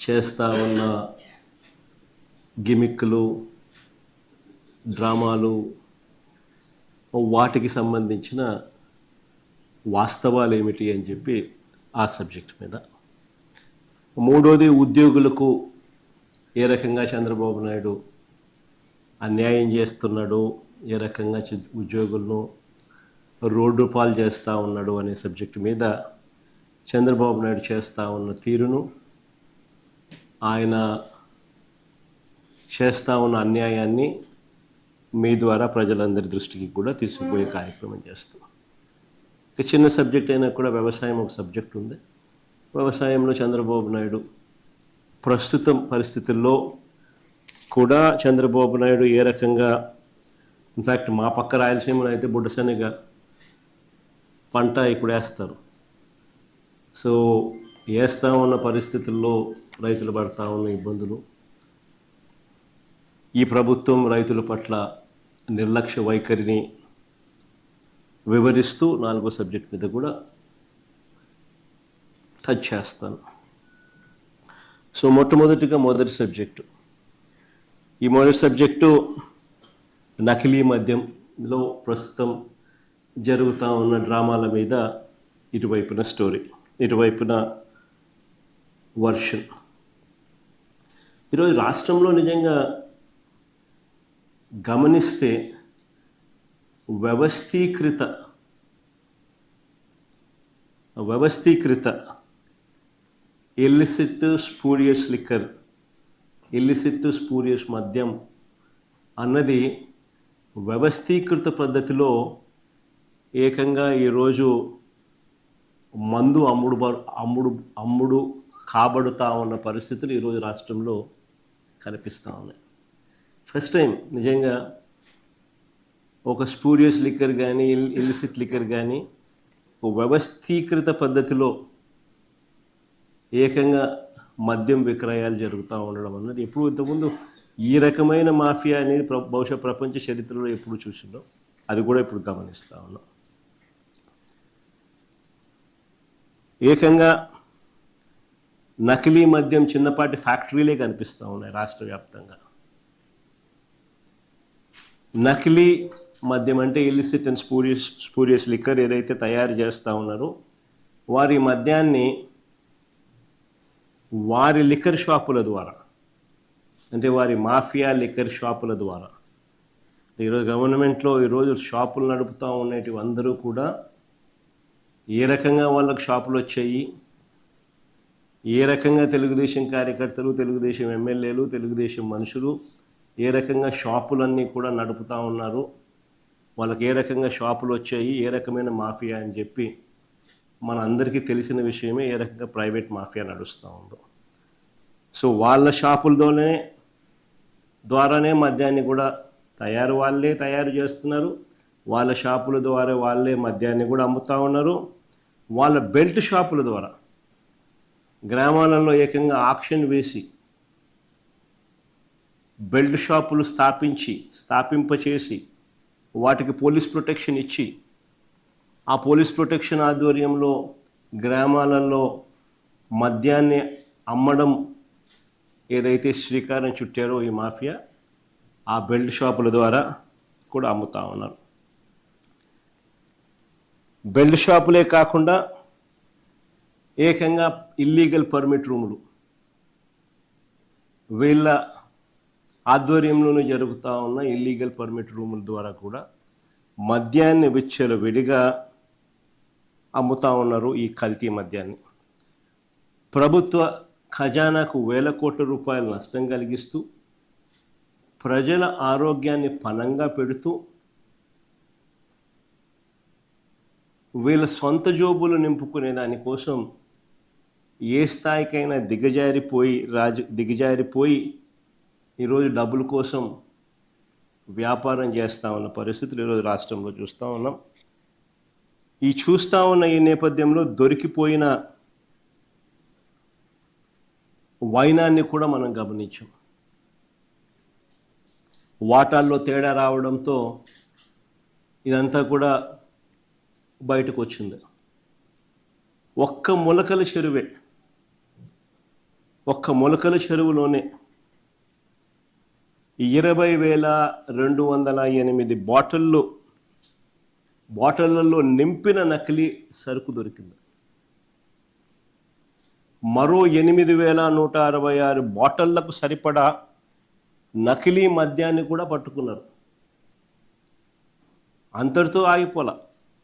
చేస్తూ ఉన్న గిమిక్లు, డ్రామాలు, వాటికి సంబంధించిన వాస్తవాలు ఏమిటి అని చెప్పి ఆ సబ్జెక్ట్ మీద. మూడోది, ఉద్యోగులకు ఏ రకంగా చంద్రబాబు నాయుడు అన్యాయం చేస్తున్నాడు, ఏ రకంగా ఉద్యోగులను రోడ్డు పాలు చేస్తూ ఉన్నాడు అనే సబ్జెక్టు మీద చంద్రబాబు నాయుడు చేస్తూ ఉన్న తీరును, ఆయన చేస్తూ ఉన్న అన్యాయాన్ని మీ ద్వారా ప్రజలందరి దృష్టికి కూడా తీసుకుపోయే కార్యక్రమం చేస్తాం. ఒక చిన్న సబ్జెక్ట్ అయినా కూడా వ్యవసాయం ఒక సబ్జెక్ట్ ఉంది. వ్యవసాయంలో చంద్రబాబు నాయుడు ప్రస్తుతం పరిస్థితుల్లో కూడా చంద్రబాబు నాయుడు ఏ రకంగా, ఇన్ఫ్యాక్ట్ మా పక్క రాయలసీమలో అయితే బుడ్డశనగ పంట ఇప్పుడు వేస్తారు. సో వేస్తూ ఉన్న పరిస్థితుల్లో రైతులు పడతా ఉన్న ఇబ్బందులు, ఈ ప్రభుత్వం రైతుల పట్ల నిర్లక్ష్య వైఖరిని వివరిస్తూ 4వ సబ్జెక్ట్ మీద కూడా టచ్ చేస్తాను. సో మొట్టమొదటి సబ్జెక్టు, ఈ మొదటి సబ్జెక్టు నకిలీ మద్యంలో ప్రస్తుతం జరుగుతూ ఉన్న డ్రామాల మీద ఇటువైపున స్టోరీ, ఇటువైపున వర్షన్. ఈరోజు రాష్ట్రంలో నిజంగా గమనిస్తే వ్యవస్థీకృత illicit spurious liquor, illicit spurious మద్యం అన్నది వ్యవస్థీకృత పద్ధతిలో ఏకంగా ఈరోజు మందు అమ్ముడు కాబడుతూ ఉన్న పరిస్థితులు ఈరోజు రాష్ట్రంలో కనిపిస్తూ ఉన్నాయి. ఫస్ట్ టైం నిజంగా ఒక స్పూరియస్ లిక్కర్ కానీ, ఇల్లిసిట్ లిక్కర్ కానీ ఒక వ్యవస్థీకృత పద్ధతిలో ఏకంగా మద్యం విక్రయాలు జరుగుతూ ఉండడం అన్నది ఎప్పుడు ఇంతకుముందు ఈ రకమైన మాఫియా అనేది బహుశా ప్రపంచ చరిత్రలో ఎప్పుడు చూసిందో అది కూడా ఇప్పుడు గమనిస్తూ ఉన్నాం. ఏకంగా నకిలీ మద్యం చిన్నపాటి ఫ్యాక్టరీలే కనిపిస్తూ ఉన్నాయి రాష్ట్ర వ్యాప్తంగా. నకిలీ మద్యం అంటే ఇల్లిసిట్ అండ్ స్పూరియస్ లిక్కర్ ఏదైతే తయారు చేస్తూ ఉన్నారో వారి మద్యాన్ని వారి లిక్కర్ షాపుల ద్వారా, అంటే వారి మాఫియా లిక్కర్ షాపుల ద్వారా, ఈరోజు గవర్నమెంట్లో ఈరోజు షాపులు నడుపుతూ ఉండేటివి అందరూ కూడా ఏ రకంగా వాళ్ళకు షాపులు వచ్చాయి, ఏ రకంగా తెలుగుదేశం కార్యకర్తలు, తెలుగుదేశం ఎమ్మెల్యేలు, తెలుగుదేశం మనుషులు ఏ రకంగా షాపులన్నీ కూడా నడుపుతూ ఉన్నారు, వాళ్ళకి ఏ రకంగా షాపులు వచ్చాయి, ఏ రకమైన మాఫియా అని చెప్పి మన అందరికీ తెలిసిన విషయమే ఏ రకంగా ప్రైవేట్ మాఫియా నడుస్తూ ఉందో. సో వాళ్ళ షాపుల ద్వారానే మద్యాన్ని కూడా వాళ్ళే తయారు చేస్తున్నారు, వాళ్ళ షాపుల ద్వారా వాళ్ళే మద్యాన్ని కూడా అమ్ముతూ ఉన్నారు. వాళ్ళ బెల్ట్ షాపుల ద్వారా గ్రామాలలో ఏకంగా ఆక్షన్ వేసి బెల్ట్ షాపులు స్థాపింపచేసి వాటికి పోలీస్ ప్రొటెక్షన్ ఇచ్చి, ఆ పోలీస్ ప్రొటెక్షన్ ఆధ్వర్యంలో గ్రామాలలో మద్యాన్ని అమ్మడం ఏదైతే శ్రీకారం చుట్టారో ఈ మాఫియా, ఆ బెల్ట్ షాపుల ద్వారా కూడా అమ్ముతూ ఉన్నారు. బెల్ట్ షాపులే కాకుండా ఏకంగా ఇల్లీగల్ పర్మిట్ రూములు వీళ్ళ ఆధ్వర్యంలోనే జరుగుతూ ఉన్న ఇల్లీగల్ పర్మిట్ రూముల ద్వారా కూడా మద్యాన్ని విడిగా అమ్ముతూ ఉన్నారు. ఈ కల్తీ మద్యాన్ని ప్రభుత్వ ఖజానాకు వేల కోట్ల రూపాయల నష్టం కలిగిస్తూ, ప్రజల ఆరోగ్యాన్ని పణంగా పెడుతూ, వీళ్ళ సొంత జోబులు నింపుకునే దానికోసం ఏ స్థాయికైనా దిగజారిపోయి ఈరోజు డబ్బుల కోసం వ్యాపారం చేస్తూ ఉన్న పరిస్థితులు ఈరోజు రాష్ట్రంలో చూస్తూ ఉన్నాం. చూస్తూ ఉన్న ఈ నేపథ్యంలో దొరికిపోయిన వైనాన్ని కూడా మనం గమనించాం. వాటాల్లో తేడా రావడంతో ఇదంతా కూడా బయటకు వచ్చింది. ఒక్క ములకల చెరువే ఒక్క మొలకల చెరువులోనే 20,208 బాటిళ్లలో నింపిన నకిలీ సరుకు దొరికింది. మరో 8,166 బాటిళ్లకు సరిపడా నకిలీ మద్యాన్ని కూడా పట్టుకున్నారు. అంతటితో ఆగిపోలా.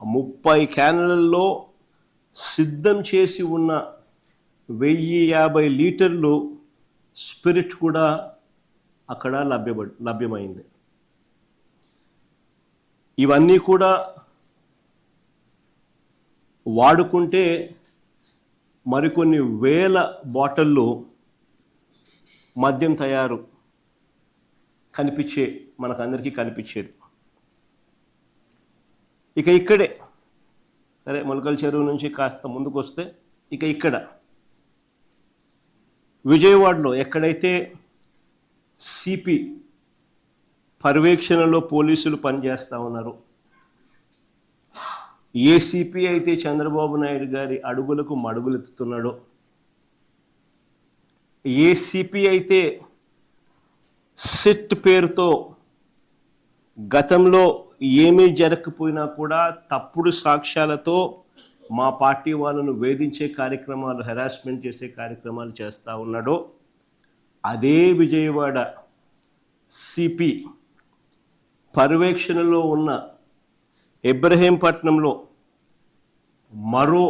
30 క్యాన్లలో సిద్ధం చేసి ఉన్న 1,050 లీటర్లు స్పిరిట్ కూడా అక్కడ లభ్యమైంది. ఇవన్నీ కూడా వాడుకుంటే మరికొన్ని వేల బాటిళ్ళు మద్యం తయారు మనకందరికీ కనిపించేది. ఇక ఇక్కడే సరే, మొలకల చెరువు నుంచి కాస్త ముందుకు వస్తే ఇక్కడ విజయవాడలో ఎక్కడైతే సిపి పర్యవేక్షణలో పోలీసులు పనిచేస్తూ ఉన్నారు, ఏసీపీ అయితే చంద్రబాబు నాయుడు గారి అడుగులకు మడుగులెత్తుతున్నాడో, ఏసీపీ అయితే సిట్ పేరుతో గతంలో ఏమీ జరగకపోయినా కూడా తప్పుడు సాక్ష్యాలతో మా పార్టీ వాళ్ళను వేధించే కార్యక్రమాలు, హెరాస్మెంట్ చేసే కార్యక్రమాలు చేస్తూ ఉన్నాడో, అదే విజయవాడ సిపి పర్యవేక్షణలో ఉన్న ఇబ్రహీంపట్నంలో మరో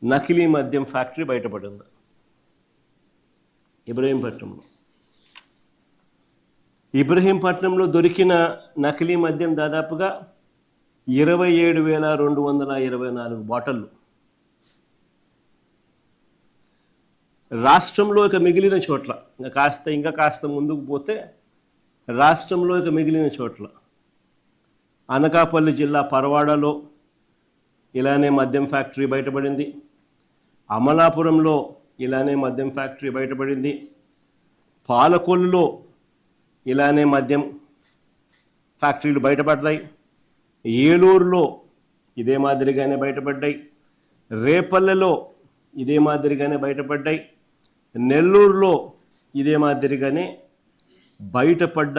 నకిలీ మద్యం ఫ్యాక్టరీ బయటపడింది. ఇబ్రహీంపట్నంలో దొరికిన నకిలీ మద్యం దాదాపుగా 27,224 బాటిళ్ళు. రాష్ట్రంలో ఇక మిగిలిన చోట్ల ఇంకా కాస్త ముందుకు పోతే రాష్ట్రంలో ఇక మిగిలిన చోట్ల అనకాపల్లి జిల్లా పరవాడలో ఇలానే మద్యం ఫ్యాక్టరీ బయటపడింది. అమలాపురంలో ఇలానే మద్యం ఫ్యాక్టరీ బయటపడింది. పాలకొల్లులో ఇలానే మద్యం ఫ్యాక్టరీలు బయటపడ్డాయి. ఏలూరులో ఇదే మాదిరిగానే బయటపడ్డాయి. రేపల్లెలో ఇదే మాదిరిగానే బయటపడ్డాయి. నెల్లూరులో ఇదే మాదిరిగానే బయటపడ్డ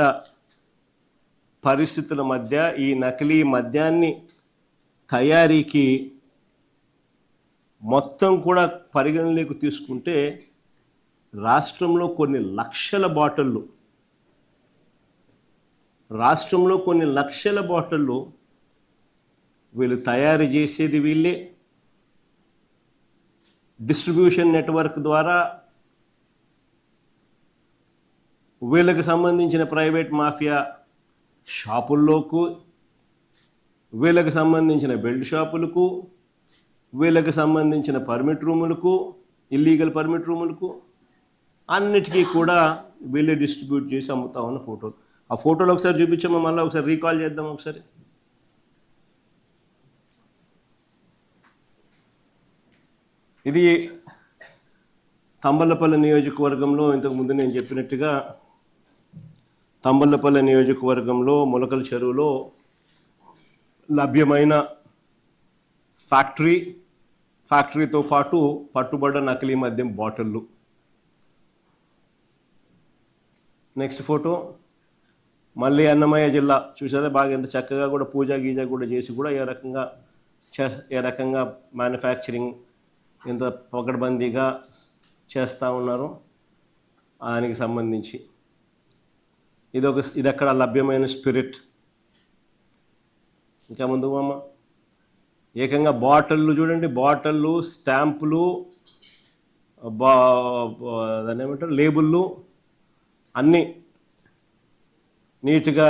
పరిస్థితుల మధ్య ఈ నకిలీ మద్యాన్ని తయారీకి మొత్తం కూడా పరిగణలోకి తీసుకుంటే రాష్ట్రంలో కొన్ని లక్షల బాటిళ్ళు వీళ్ళు తయారు చేసేది వీళ్ళే. డిస్ట్రిబ్యూషన్ నెట్వర్క్ ద్వారా వీళ్ళకి సంబంధించిన ప్రైవేట్ మాఫియా షాపుల్లోకి, వీళ్ళకి సంబంధించిన బెల్ట్ షాపులకు, వీళ్ళకి సంబంధించిన పర్మిట్ రూములకు, ఇల్లీగల్ పర్మిట్ రూములకు అన్నిటికీ కూడా వీళ్ళే డిస్ట్రిబ్యూట్ చేసి అమ్ముతా ఉన్న ఫోటోలు. ఆ ఫోటోలు ఒకసారి చూపించామా, మళ్ళీ ఒకసారి రీకాల్ చేద్దాం ఒకసారి. ఇది తంబలపల్లి నియోజకవర్గంలో ఇంతకుముందు నేను చెప్పినట్టుగా తంబలపల్లి నియోజకవర్గంలో మొలకల చెరువులో లభ్యమైన ఫ్యాక్టరీతో పాటు పట్టుబడ్డ నకిలీ మద్యం బాటిళ్ళు. నెక్స్ట్ ఫోటో మళ్ళీ అన్నమయ్య జిల్లా చూసారా, బాగా ఎంత చక్కగా కూడా పూజ గీజ కూడా చేసి కూడా ఏ రకంగా మ్యానుఫ్యాక్చరింగ్ ఎంత పకడ్బందీగా చేస్తూ ఉన్నారు దానికి సంబంధించి. ఇది అక్కడ లభ్యమైన స్పిరిట్. ఇంకా ముందు అమ్మ ఏకంగా బాటిళ్ళు చూడండి, బాటిళ్ళు, స్టాంపులు, దాన్ని ఏమంటారు లేబుళ్ళు అన్నీ నీట్గా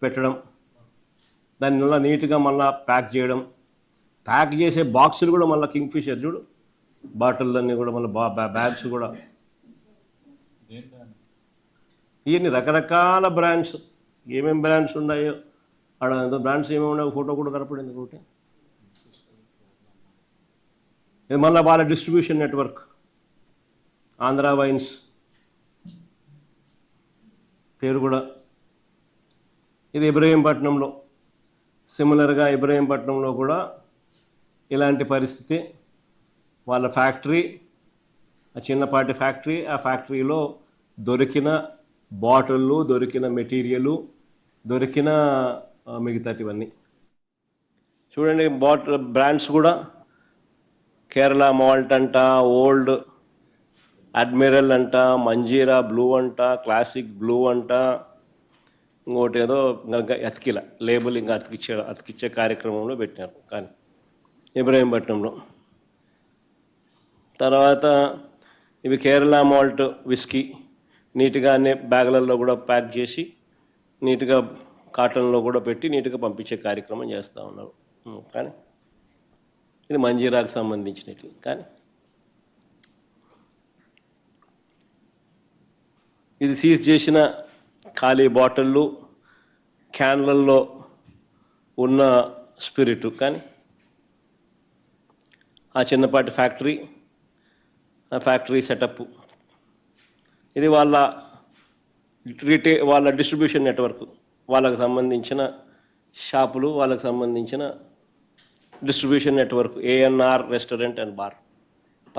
పెట్టడం, దాన్ని మళ్ళీ నీట్గా మళ్ళీ ప్యాక్ చేసే బాక్సులు కూడా మళ్ళీ కింగ్ఫిషర్ చూడు, బాటిళ్ళన్నీ కూడా మళ్ళీ బ్యాగ్స్ కూడా, ఇవన్నీ రకరకాల బ్రాండ్స్. ఏమేమి బ్రాండ్స్ ఉన్నాయో ఆడ బ్రాండ్స్ ఏమేమి ఉన్నాయో ఫోటో కూడా కనపడింది ఒకటి. ఇది మళ్ళీ వాళ్ళ డిస్ట్రిబ్యూషన్ నెట్వర్క్ ఆంధ్ర వైన్స్ పేరు కూడా. ఇది ఇబ్రహీంపట్నంలో సిమిలర్గా ఇబ్రహీంపట్నంలో కూడా ఇలాంటి పరిస్థితి. వాళ్ళ ఫ్యాక్టరీ ఆ చిన్నపాటి ఫ్యాక్టరీ, ఆ ఫ్యాక్టరీలో దొరికిన బాటిళ్ళు, దొరికిన మెటీరియలు, దొరికిన మిగతాటివన్నీ చూడండి. బాటిల్ బ్రాండ్స్ కూడా కేరళ మాల్ట్ అంట, ఓల్డ్ అడ్మిరల్ అంట, మంజీరా బ్లూ అంట, క్లాసిక్ బ్లూ అంట, ఇంకోటి ఏదో ఇంకా అతికిల లేబుల్ ఇంకా అతికిచ్చే కార్యక్రమంలో పెట్టారు కానీ ఇబ్రహీంపట్నంలో. తర్వాత ఇవి కేరళ మాల్ట్ విస్కీ నీట్గా అన్ని బ్యాగులలో కూడా ప్యాక్ చేసి నీట్గా కాటన్లో కూడా పెట్టి నీట్గా పంపించే కార్యక్రమం చేస్తూ ఉన్నారు. కానీ ఇది మంజీరాకు సంబంధించినవి. కానీ ఇది సీజ్ చేసిన ఖాళీ బాటిళ్ళు, క్యాన్లల్లో ఉన్న స్పిరిట్. కానీ ఆ చిన్నపాటి ఫ్యాక్టరీ, ఆ ఫ్యాక్టరీ సెటప్, ఇది వాళ్ళ వాళ్ళ డిస్ట్రిబ్యూషన్ నెట్వర్క్, వాళ్ళకు సంబంధించిన షాపులు, వాళ్ళకు సంబంధించిన distribution network, ANR restaurant and bar.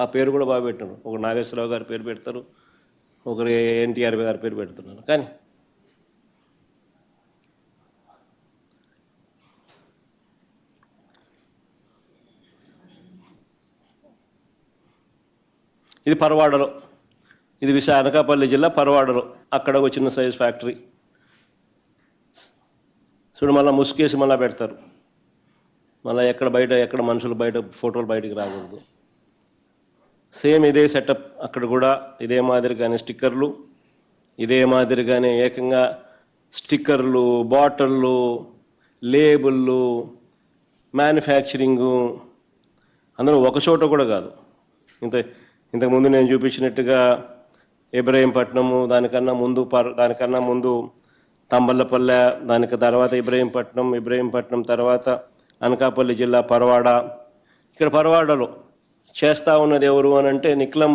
ఆ పేరు కూడా బాగా పెట్టారు. ఒక నాగేశ్వరరావు గారి పేరు పెడతారు, ఒకరు ఎన్టీఆర్ గారి పేరు పెడుతున్నారు. కానీ ఇది పరవాడలో, ఇది అనకాపల్లి జిల్లా పరవాడలో, అక్కడ ఒక చిన్న సైజ్ ఫ్యాక్టరీ. చూడు, మళ్ళీ ముసుకేసి మళ్ళీ పెడతారు. మళ్ళీ ఎక్కడ మనుషులు బయట ఫోటోలు బయటికి రాకూడదు. సేమ్ ఇదే సెటప్ అక్కడ కూడా, ఇదే మాదిరిగానే స్టిక్కర్లు, ఇదే మాదిరిగానే ఏకంగా స్టిక్కర్లు, బాటిళ్ళు, లేబుళ్ళు, మ్యానుఫ్యాక్చరింగు, అందరూ ఒక చోట కూడా కాదు. ఇంతకుముందు నేను చూపించినట్టుగా ఇబ్రహీంపట్నము, దానికన్నా ముందు తంబళ్ళపల్లె, దానికి తర్వాత ఇబ్రహీంపట్నం తర్వాత అనకాపల్లి జిల్లా పరవాడ. ఇక్కడ పరవాడలో చేస్తూ ఉన్నది ఎవరు అని అంటే నిక్లం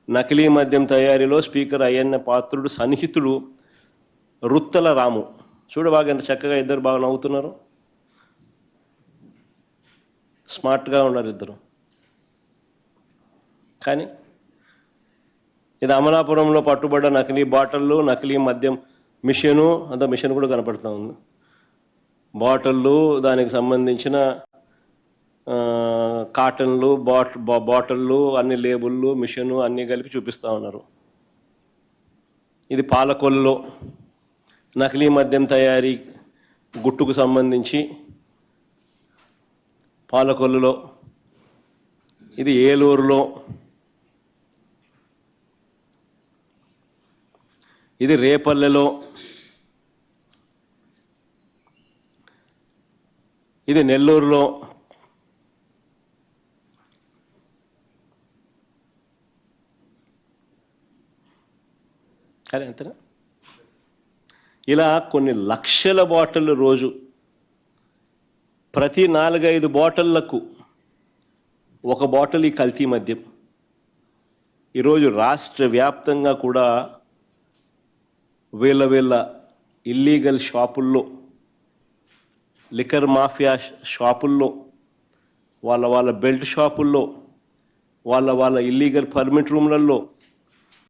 నకిలీ మద్యం తయారీలో స్పీకర్ అయ్యన్న పాత్రుడు సన్నిహితుడు రుత్తల రాము. చూడు బాగా ఎంత చక్కగా ఇద్దరు బాగా నవ్వుతున్నారు, స్మార్ట్గా ఉన్నారు ఇద్దరు. కానీ ఇది అమలాపురంలో పట్టుబడ్డ నకిలీ బాటిళ్ళు, నకిలీ మద్యం మిషను, అంత మిషన్ కూడా కనపడుతూ ఉంది. బాటిళ్ళు, దానికి సంబంధించిన కాటన్లు, బాటిళ్ళు, అన్ని లేబుళ్ళు, మిషను అన్నీ కలిపి చూపిస్తూ ఉన్నారు. ఇది పాలకొల్లులో నకిలీ మద్యం తయారీ గుట్టుకు సంబంధించి పాలకొల్లులో, ఇది ఏలూరులో, ఇది రేపల్లెలో, ఇది నెల్లూరులో, అరే అంతేనా? ఇలా కొన్ని లక్షల బాటిళ్ళు రోజు, ప్రతి 4-5 బాటిళ్లకు ఒక బాటిల్ ఈ కల్తీ మద్యం. ఈరోజు రాష్ట్ర వ్యాప్తంగా కూడా వీళ్ళ ఇల్లీగల్ షాపుల్లో, లిక్కర్ మాఫియా షాపుల్లో, వాళ్ళ బెల్ట్ షాపుల్లో, వాళ్ళ ఇల్లీగల్ పర్మిట్ రూమ్లలో